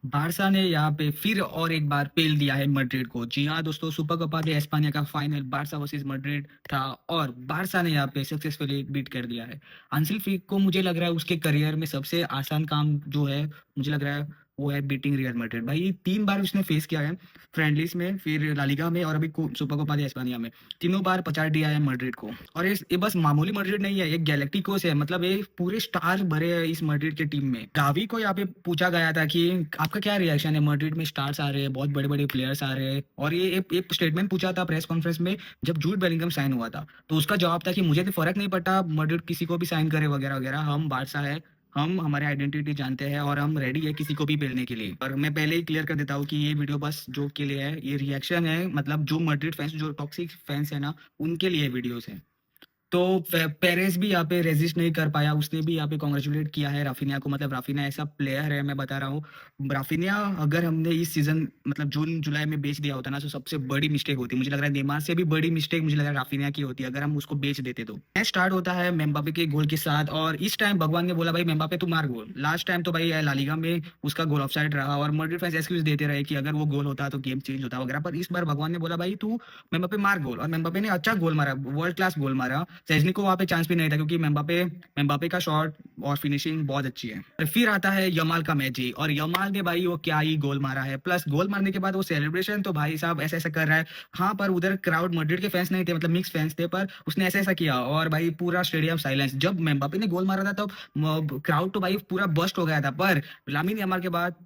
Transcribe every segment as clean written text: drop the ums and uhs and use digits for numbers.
Barça ने यहाँ पे फिर और एक बार पेल दिया है मैड्रिड को। जी हाँ दोस्तों, सुपर कोपा de एस्पानिया का फाइनल बारसा वर्सेस मैड्रिड था और बारसा ने यहाँ पे सक्सेसफुली बीट कर दिया है। हांसी फ्लिक को मुझे लग रहा है उसके करियर में सबसे आसान काम जो है, मुझे लग रहा है वो है बीटिंग रियल मैड्रिड। भाई 3 बार उसने फेस किया है, फ्रेंडलीज में, फिर ला लीगा में और अभी सुपर कोपा de एस्पानिया में। तीनों बार पछाड़ दिया है मैड्रिड को। और ये बस मामूली मैड्रिड नहीं है, एक गैलेक्टिकोस है, मतलब ये पूरे स्टार भरे हैं इस मैड्रिड की टीम में। गावी को यहाँ पे पूछा गया था कि आपका क्या रिएक्शन है, मैड्रिड में स्टार्स आ रहे हैं, बहुत बड़े बड़े प्लेयर्स आ रहे हैं, और ये एक स्टेटमेंट पूछा था प्रेस कॉन्फ्रेंस में जब जूड बेलिंगम साइन हुआ था। तो उसका जवाब था कि मुझे तो फर्क नहीं पड़ता मैड्रिड किसी को भी साइन करे वगैरह वगैरह, हम बारसा है, हम हमारे आइडेंटिटी जानते हैं और हम रेडी है किसी को भी पेलने के लिए। और मैं पहले ही क्लियर कर देता हूँ कि ये वीडियो बस जोक के लिए है, ये रिएक्शन है, मतलब जो मैड्रिड फैंस, जो टॉक्सिक फैंस है ना, उनके लिए वीडियोस है। तो पेरेस भी यहाँ पे रेजिस्ट नहीं कर पाया, उसने भी यहाँ पे कॉन्ग्रेचुलेट किया है राफिनिया को। मतलब राफिनिया ऐसा प्लेयर है, मैं बता रहा हूँ, राफिनिया अगर हमने इस सीजन मतलब जून जुलाई में बेच दिया होता ना, तो सबसे बड़ी मिस्टेक होती। मुझे लग रहा है नेमार से भी बड़ी मिस्टेक मुझे लग रहा है राफिनिया की होती अगर हम उसको बेच देते। तो मैच स्टार्ट होता है मेम्बापे के गोल के साथ, और इस टाइम भगवान ने बोला भाई मेम्बापे तू मार गोल। लास्ट टाइम तो भाई लालीगा में उसका गोल ऑफसाइड रहा और मैड्रिड फैंस एक्सक्यूज देते रहे कि अगर वो गोल होता तो गेम चेंज होता वगैरह, पर इस बार भगवान ने बोला भाई तू मेम्बापे मार गोल, और मेम्बापे ने अच्छा गोल मारा, वर्ल्ड क्लास गोल मारा। सेजनी को वहां पे चांस भी नहीं था क्योंकि मेम्बापे मेम्बापे का शॉट और फिनिशिंग बहुत अच्छी है। और फिर आता है यमाल का मैच ही, और यमाल ने भाई वो क्या ही गोल मारा है, प्लस गोल मारने के बाद वो सेलिब्रेशन तो भाई साहब ऐसा ऐसा कर रहा है। हाँ, पर उधर क्राउड मैड्रिड के फैंस नहीं थे, मतलब मिक्स फैंस थे, पर उसने ऐसा ऐसा किया और भाई पूरा स्टेडियम साइलेंस। जब मेम्बापे ने गोल मारा था तब क्राउड तो भाई पूरा बस्ट हो गया था, पर लामिन यमाल के बाद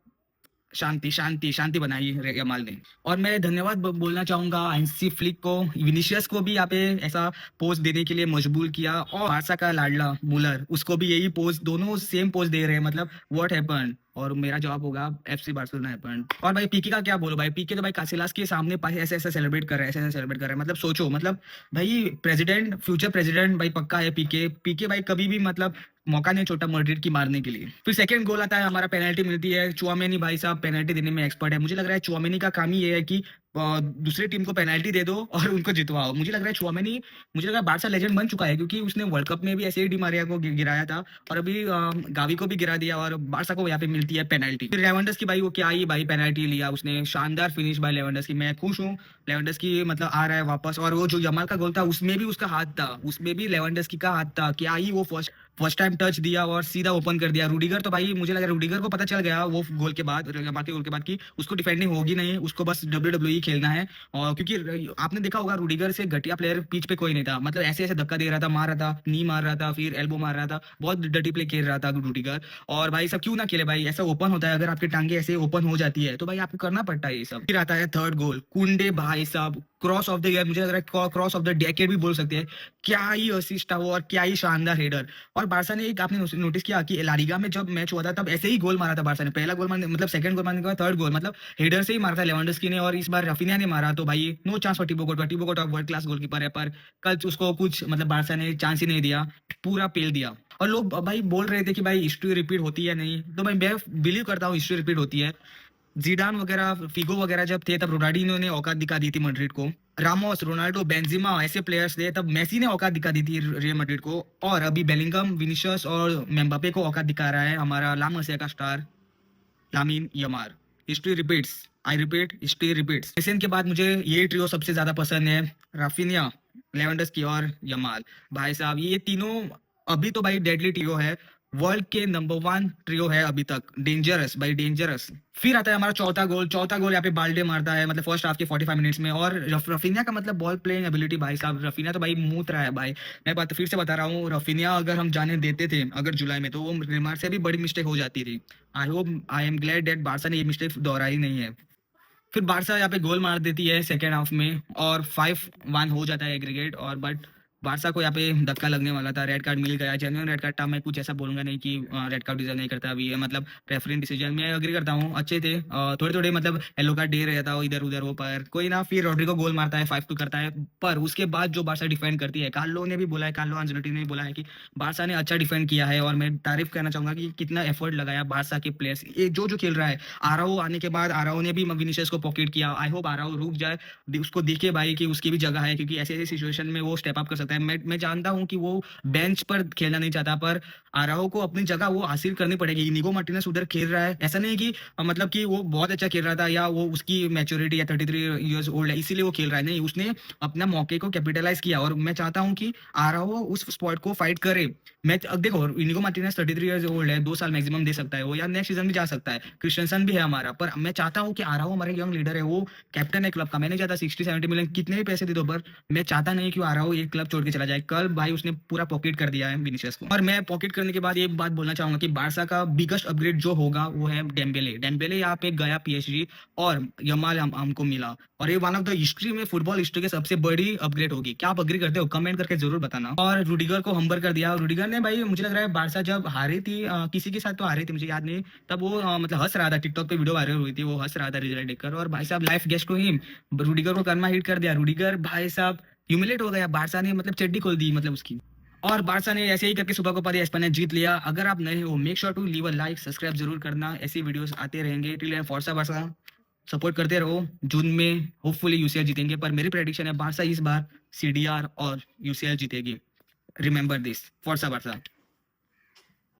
शांति शांति शांति बनाई यमाल ने। और मैं धन्यवाद बोलना चाहूंगा आंसी फ्लिक को, विनीशियस को भी यहाँ पे ऐसा पोज देने के लिए मजबूर किया, और बारसा का लाडला मुलर, उसको भी यही पोज, दोनों सेम पोज दे रहे हैं, मतलब व्हाट हैपेंड। और मेरा जवाब होगा एफसी बार्सिलोना हैपेंड। और भाई पीके का क्या बोलो, भाई पीके तो भाई कासिलास के सामने ऐसे ऐसे सेलिब्रेट कर रहा है, ऐसे ऐसे सेलिब्रेट कर रहा है, मतलब सोचो, मतलब भाई प्रेसिडेंट, फ्यूचर प्रेसिडेंट भाई पक्का है पीके। पीके भाई कभी भी मतलब मौका नहीं छोटा मैड्रिड की मारने के लिए। फिर सेकंड गोल आता है हमारा, पेनल्टी मिलती है, चुआमेनी भाई साहब पेनल्टी देने में एक्सपर्ट है। मुझे लग रहा है चुआमेनी का काम ही ये है कि दूसरी टीम को पेनल्टी दे दो और उनको जितवाओ। मुझे लग रहा है चुआमेनी, मुझे लग रहा है बारसा लेजेंड बन चुका है क्योंकि उसने वर्ल्ड कप में भी ऐसे ही डिमारिया को गिराया था और अभी गावी को भी गिरा दिया, और बारसा को यहाँ पे मिलती है पेनल्टी। फिर लेवेंडस्की भाई वो क्या ही भाई पेनल्टी लिया उसने, शानदार फिनिश बाय लेवेंडस्की। मैं खुश हूँ लेवेंडस्की मतलब आ रहा है वापस। और वो जो यमाल का गोल था उसमें भी उसका हाथ था, उसमें भी लेवेंडस्की का हाथ था, क्या ही वो फर्स्ट फर्स्ट टाइम टच दिया और सीधा ओपन कर दिया। रूडिगर तो भाई मुझे लगा रूडिगर को पता चल गया वो गोल के बाद, यमाल के गोल के बाद, कि उसको डिफेंडिंग होगी नहीं, उसको बस WWE खेलना है। और क्योंकि आपने देखा होगा रूडिगर से घटिया प्लेयर पिच पे कोई नहीं था, मतलब ऐसे ऐसे धक्का दे रहा था, मार रहा था, नी मार रहा था, फिर एल्बो मार रहा था, बहुत डटी प्ले खेल रहा था रूडिगर। और भाई सब क्यों ना खेले भाई, ऐसा ओपन होता है, अगर आपकी टांगे ऐसे ओपन हो जाती है तो भाई आपको करना पड़ता है ये सब। फिर आता है थर्ड गोल, कुंडे भाई साहब क्रॉस ऑफ द ईयर, मुझे लग रहा है क्रॉस ऑफ द डेकेड भी बोल सकते हैं। क्या ही असिस्ट था वो और क्या ही शानदार हेडर। और बारसा ने एक, आपने नोटिस किया कि ला लीगा में जब मैच हुआ था तब ऐसे ही गोल मारा था बारसा ने, पहला गोल मारने मतलब सेकंड गोल मारने के बाद थर्ड गोल मतलब हेडर से ही मारा था लेवेंडस्की ने, और इस बार रफीनिया ने मारा। तो भाई no chance for Thibaut Courtois, Thibaut Courtois world class goalkeeper है, पर कल उसको कुछ मतलब बारसा ने चांस ही नहीं दिया, पूरा पेल दिया। और लोग भाई बोल रहे थे कि भाई हिस्ट्री रिपीट होती है नहीं, तो भाई मैं बिलीव करता हूँ हिस्ट्री रिपीट होती है। जिडान वगैरह, फिगो वगैरह जब थे तब रोनाल्डिनो ने औकात दिखा दी थी मैड्रिड को। रामोस, रोनाल्डो, बेंजिमा ऐसे प्लेयर्स थे तब मेसी ने औकात दिखा दी थी रियल मैड्रिड को। और अभी बेलिंगम, विनीशियस और मेम्बापे को औकात दिखा रहा है हमारा ला मसिया का star Lamine Yamal. History repeats, I repeat, history repeats. Asian के बाद मुझे ये ट्रियो सबसे ज्यादा पसंद है, राफिनिया, लेवेंडस्की और यमाल। भाई साहब ये तीनों अभी तो भाई डेडली ट्रियो है, वर्ल्ड के नंबर 1 ट्रियो है अभी तक, डेंजरस भाई डेंजरस। फिर आता है हमारा चौथा गोल, चौथा गोल यहाँ पे बाल्डे मारता है, मतलब फर्स्ट हाफ के 45 मिनट्स में। और रफीनिया का मतलब बॉल प्लेइंग एबिलिटी भाई साहब, रफीनिया तो भाई मूत रहा है भाई। मैं बात फिर से बता रहा हूँ, रफीनिया अगर हम जाने देते थे अगर जुलाई में, तो वो नेमार से भी बड़ी मिस्टेक हो जाती थी। I hope, I am glad that Barca ने ये मिस्टेक दोहराई नहीं है। फिर बारसा यहाँ पे गोल मार देती है सेकेंड हाफ में और 5-1 हो जाता है एग्रीगेट। और बट बारसा को यहाँ पे धक्का लगने वाला था, रेड कार्ड मिल गया, जेन्युइन रेड कार्ड था। मैं कुछ ऐसा बोलूंगा नहीं कि रेड कार्ड डिजर्व नहीं करता अभी, मतलब रेफरी डिसीजन में एग्री करता हूँ, अच्छे थे, थोड़े थोड़े मतलब येलो कार्ड दे रहा था वो इधर उधर वो, पर कोई ना। फिर रोड्रिगो गोल मारता है, 5-2 करता है। पर उसके बाद जो बारसा डिफेंड करती है, कार्लो ने भी बोला है, कार्लो अंजेलोटी ने भी बोला है कि बारसा ने अच्छा डिफेंड किया है। और मैं तारीफ करना चाहूंगा कि कितना एफर्ट लगाया बारसा के प्लेयर्स, ये जो जो खेल रहा है। आराओ आने के बाद आराओ ने भी विनीशियस को पॉकेट किया, आई होप आराओ रुक जाए, उसको दिखे भाई कि उसकी भी जगह है, क्योंकि ऐसे ऐसे सिचुएशन में वो स्टेप अप कर सकता है। सकता है। मैं जानता हूँ कि वो बेंच पर खेलना नहीं चाहता, पर आराओ को अपनी जगह वो हासिल करनी पड़ेगी। इनिगो मार्टिनेज उधर खेल रहा है, ऐसा नहीं कि मतलब कि वो बहुत अच्छा खेल रहा था या वो उसकी मैच्योरिटी या 33 इयर्स ओल्ड है इसीलिए वो खेल रहा है, नहीं, उसने अपना मौके को कैपिटलाइज किया और मैं चाहता हूँ कि आराओ उस स्पॉट को फाइट करे। मैं अब देखो, इनिगो मार्टिनेज 33 इयर्स ओल्ड है, 2 साल मैक्सिमम दे सकता है वो, या नेक्स्ट सीजन भी जा सकता है। क्रिस्टियनसन भी है हमारा, पर मैं चाहता हूँ कि आराओ हमारा यंग लीडर है, वो कैप्टन है क्लब का। मैं नहीं चाहता 60-70 मिलियन कितने भी पैसे दे दो, पर मैं चाहता नहीं कि वो आराओ ये क्लब छोड़ के चला जाए। कल भाई उसने पूरा पॉकेट कर दिया है विनीसियस को। और मैं पॉकेट करने के बाद एक बात बोलना चाहूंगा कि बारसा का बिगेस्ट अपग्रेड जो होगा वो है डेम्बेले। डेम्बेले यहाँ पे गया पीएसजी और यमाल हमको मिला, और ये वन ऑफ द हिस्ट्री में, फुटबॉल हिस्ट्री के सबसे बड़ी अपग्रेड होगी। क्या आप अग्री करते हो? कमेंट करके जरूर बताना। और रूडिगर को हम्बर कर दिया। रूडिगर ने भाई, मुझे लग रहा है बारसा जब हारी थी किसी के साथ तो हारी थी मुझे याद नहीं, तब वो मतलब हंस रहा था, टिकटॉक पे वीडियो वायरल हुई थी, वो हंस रहा था रिजल्ट देखकर। और भाई साहब life guest to him, Rudiger को कर्मा हिट कर दिया। रूडिगर भाई साहब ह्यूमिलेट हो गया, बारसा ने मतलब चड्डी खोल दी मतलब उसकी। और बारसा ने ऐसे ही करके सुपर कोपा दे एस्पानिया जीत लिया। अगर आप नए हो, make sure to leave a like, subscribe जरूर करना, ऐसी वीडियोस आते रहेंगे। Till then Forca Barca, support करते रहो। जून में होपफुली यूसीएल जीतेंगे, पर मेरी प्रेडिक्शन है बारसा इस बार सीडीआर और यूसीएल जीतेगी। Remember this, forza Barça.